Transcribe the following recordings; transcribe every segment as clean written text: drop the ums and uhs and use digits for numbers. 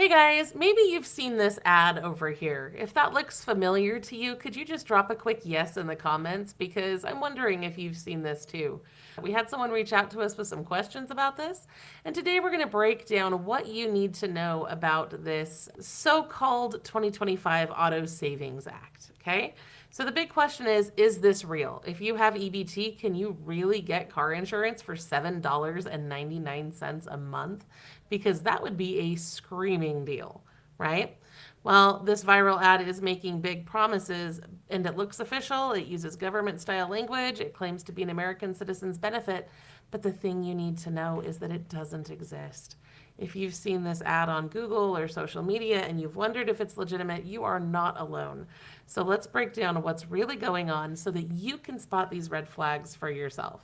Hey guys, maybe you've seen this ad over here. If that looks familiar to you, could you just drop a quick yes in the comments? Because I'm wondering if you've seen this too. We had someone reach out to us with some questions about this, and today we're going to break down what you need to know about this so-called 2025 Auto Savings Act, okay? So the big question is this real? If you have EBT, can you really get car insurance for $7.99 a month? Because that would be a screaming deal, right? Well, this viral ad is making big promises and it looks official. It uses government style language. It claims to be an American citizen's benefit. But the thing you need to know is that it doesn't exist. If you've seen this ad on Google or social media and you've wondered if it's legitimate, you are not alone. So let's break down what's really going on so that you can spot these red flags for yourself.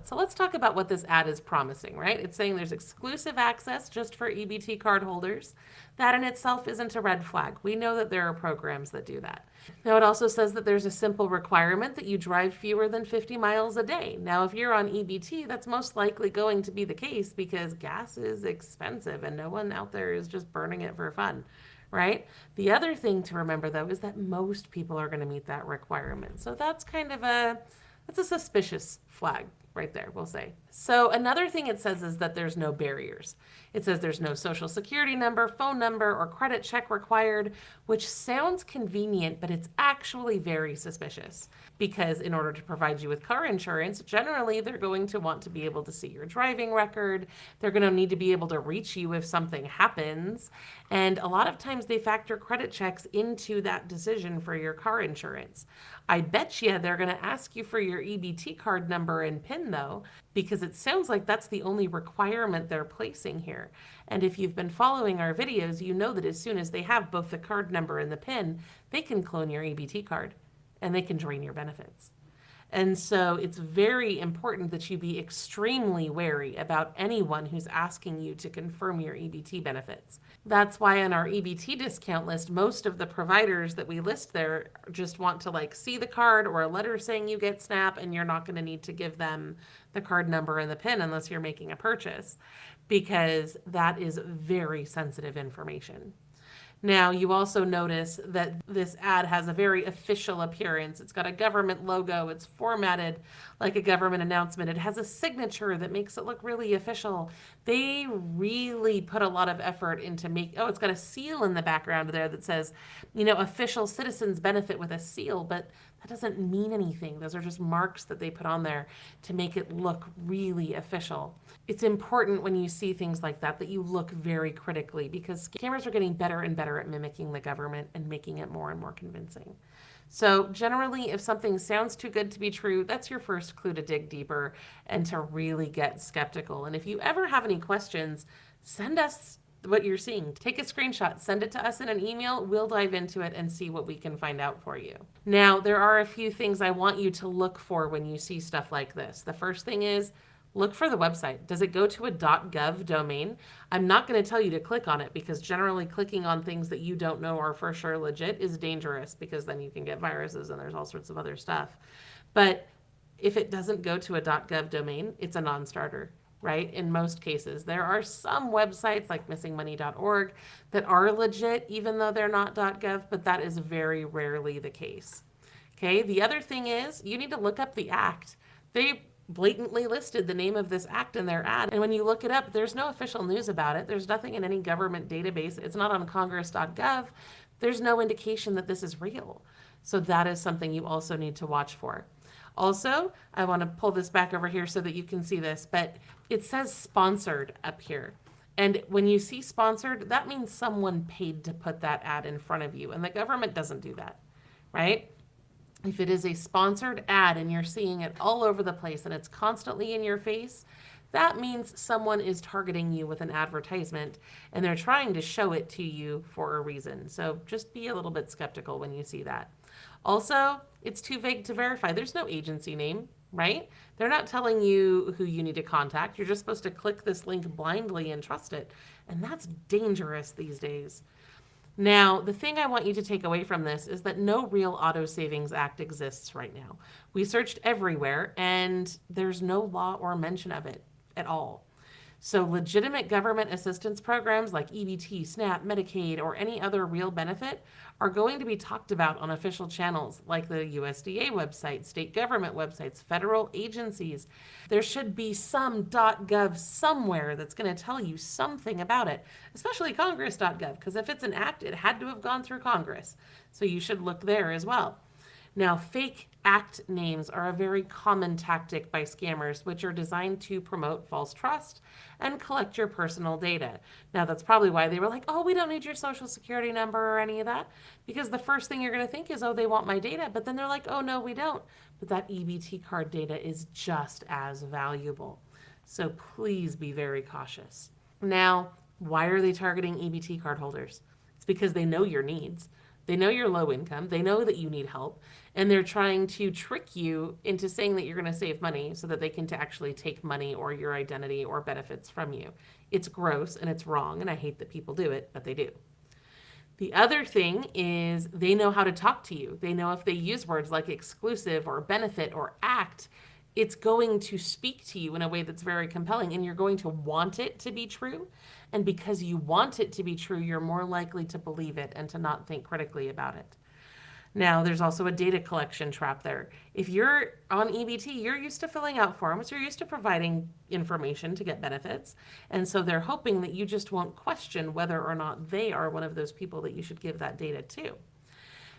So let's talk about what this ad is promising, right? It's saying there's exclusive access just for EBT card holders. That in itself isn't a red flag. We know that there are programs that do that. Now it also says that there's a simple requirement that you drive fewer than 50 miles a day. Now if you're on EBT, that's most likely going to be the case because gas is expensive and no one out there is just burning it for fun, right? The other thing to remember though is that most people are going to meet that requirement. So that's kind of that's a suspicious flag right there, we'll say. So another thing it says is that there's no barriers. It says there's no social security number, phone number, or credit check required, which sounds convenient, but it's actually very suspicious. Because in order to provide you with car insurance, generally they're going to want to be able to see your driving record. They're going to need to be able to reach you if something happens. And a lot of times they factor credit checks into that decision for your car insurance. I bet you they're going to ask you for your EBT card number and PIN though, because it sounds like that's the only requirement they're placing here. And if you've been following our videos, you know that as soon as they have both the card number and the PIN, they can clone your EBT card and they can drain your benefits. And so it's very important that you be extremely wary about anyone who's asking you to confirm your EBT benefits. That's why on our EBT discount list, most of the providers that we list there just want to see the card or a letter saying you get SNAP, and you're not going to need to give them the card number and the PIN unless you're making a purchase, because that is very sensitive information. Now, you also notice that this ad has a very official appearance. It's got a government logo. It's formatted like a government announcement. It has a signature that makes it look really official. They really put a lot of effort into it's got a seal in the background there that says, official citizens benefit with a seal, but that doesn't mean anything. Those are just marks that they put on there to make it look really official. It's important when you see things like that you look very critically, because scammers are getting better and better at mimicking the government and making it more and more convincing. So generally, if something sounds too good to be true, that's your first clue to dig deeper and to really get skeptical. And if you ever have any questions, send us what you're seeing. Take a screenshot, send it to us in an email. We'll dive into it and see what we can find out for you. Now, there are a few things I want you to look for when you see stuff like this. The first thing is, look for the website. Does it go to a .gov domain? I'm not going to tell you to click on it, because generally clicking on things that you don't know are for sure legit is dangerous, because then you can get viruses and there's all sorts of other stuff. But if it doesn't go to a .gov domain, it's a non-starter. Right? In most cases, there are some websites like missingmoney.org that are legit, even though they're not .gov, but that is very rarely the case. Okay. The other thing is you need to look up the act. They blatantly listed the name of this act in their ad. And when you look it up, there's no official news about it. There's nothing in any government database. It's not on congress.gov. There's no indication that this is real. So that is something you also need to watch for. Also, I want to pull this back over here so that you can see this, but it says sponsored up here. And when you see sponsored, that means someone paid to put that ad in front of you, and the government doesn't do that, right? If it is a sponsored ad and you're seeing it all over the place and it's constantly in your face, that means someone is targeting you with an advertisement and they're trying to show it to you for a reason. So just be a little bit skeptical when you see that. Also, it's too vague to verify. There's no agency name, right? They're not telling you who you need to contact. You're just supposed to click this link blindly and trust it. And that's dangerous these days. Now, the thing I want you to take away from this is that no real Auto Savings Act exists right now. We searched everywhere and there's no law or mention of it at all. So legitimate government assistance programs like EBT, SNAP, Medicaid, or any other real benefit are going to be talked about on official channels like the USDA website, state government websites, federal agencies. There should be some .gov somewhere that's going to tell you something about it, especially congress.gov, because if it's an act, it had to have gone through Congress. So you should look there as well. Now, fake act names are a very common tactic by scammers, which are designed to promote false trust and collect your personal data. Now, that's probably why they were like, oh, we don't need your social security number or any of that, because the first thing you're going to think is, oh, they want my data. But then they're like, oh, no, we don't. But that EBT card data is just as valuable. So please be very cautious. Now, why are they targeting EBT card holders? It's because they know your needs. They know you're low income. They know that you need help. And they're trying to trick you into saying that you're going to save money so that they can actually take money or your identity or benefits from you. It's gross and it's wrong. And I hate that people do it, but they do. The other thing is they know how to talk to you. They know if they use words like exclusive or benefit or act, it's going to speak to you in a way that's very compelling, and you're going to want it to be true. And because you want it to be true, you're more likely to believe it and to not think critically about it. Now, there's also a data collection trap there. If you're on EBT, you're used to filling out forms, you're used to providing information to get benefits. And so they're hoping that you just won't question whether or not they are one of those people that you should give that data to.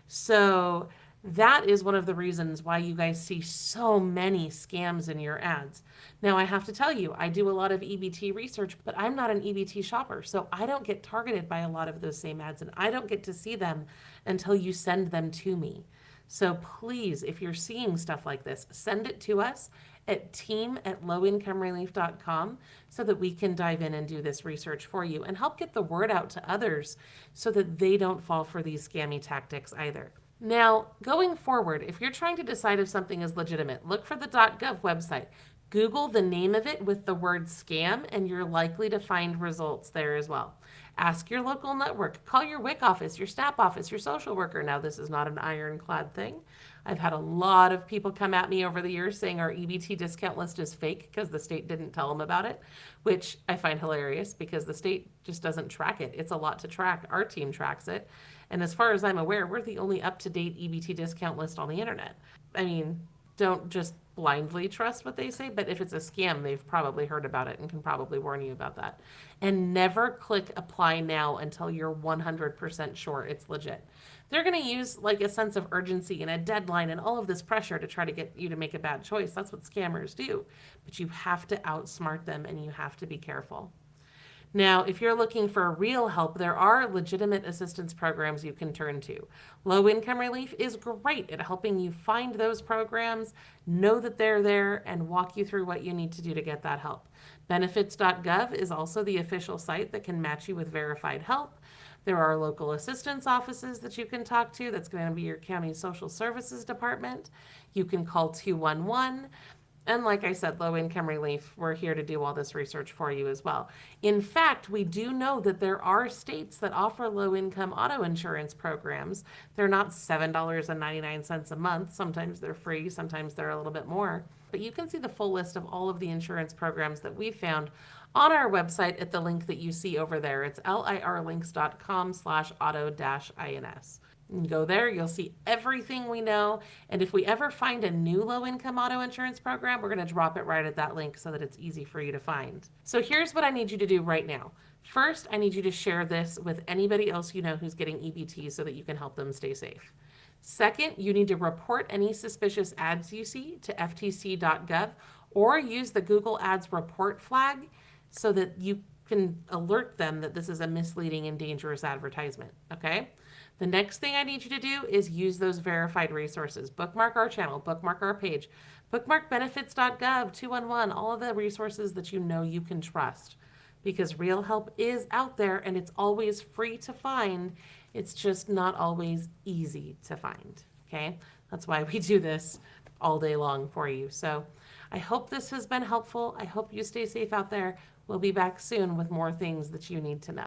So that is one of the reasons why you guys see so many scams in your ads. Now, I have to tell you, I do a lot of EBT research, but I'm not an EBT shopper, so I don't get targeted by a lot of those same ads, and I don't get to see them until you send them to me. So please, if you're seeing stuff like this, send it to us at team@lowincomerelief.com so that we can dive in and do this research for you and help get the word out to others so that they don't fall for these scammy tactics either. Now, going forward, if you're trying to decide if something is legitimate, look for the .gov website. Google the name of it with the word scam, and you're likely to find results there as well. Ask your local network. Call your WIC office, your SNAP office, your social worker. Now, this is not an ironclad thing. I've had a lot of people come at me over the years saying our EBT discount list is fake because the state didn't tell them about it, which I find hilarious because the state just doesn't track it. It's a lot to track. Our team tracks it. And as far as I'm aware, we're the only up-to-date EBT discount list on the internet. I mean, don't just blindly trust what they say, but if it's a scam, they've probably heard about it and can probably warn you about that. And never click apply now until you're 100% sure it's legit. They're going to use like a sense of urgency and a deadline and all of this pressure to try to get you to make a bad choice. That's what scammers do. But you have to outsmart them and you have to be careful. Now, if you're looking for real help, there are legitimate assistance programs you can turn to. Low Income Relief is great at helping you find those programs, know that they're there, and walk you through what you need to do to get that help. Benefits.gov is also the official site that can match you with verified help. There are local assistance offices that you can talk to. That's going to be your county social services department. You can call 211. And like I said, Low Income Relief, we're here to do all this research for you as well. In fact, we do know that there are states that offer low-income auto insurance programs. They're not $7.99 a month. Sometimes they're free, sometimes they're a little bit more. But you can see the full list of all of the insurance programs that we found on our website at the link that you see over there. It's lirlinks.com/auto-ins. You go there, you'll see everything we know. And if we ever find a new low-income auto insurance program, we're going to drop it right at that link so that it's easy for you to find. So here's what I need you to do right now. First, I need you to share this with anybody else you know who's getting EBT so that you can help them stay safe. Second, you need to report any suspicious ads you see to ftc.gov or use the Google Ads report flag so that you can alert them that this is a misleading and dangerous advertisement, okay? The next thing I need you to do is use those verified resources. Bookmark our channel, bookmark our page, bookmark benefits.gov, 211, all of the resources that you know you can trust. Because real help is out there and it's always free to find. It's just not always easy to find, okay? That's why we do this all day long for you. So I hope this has been helpful. I hope you stay safe out there. We'll be back soon with more things that you need to know.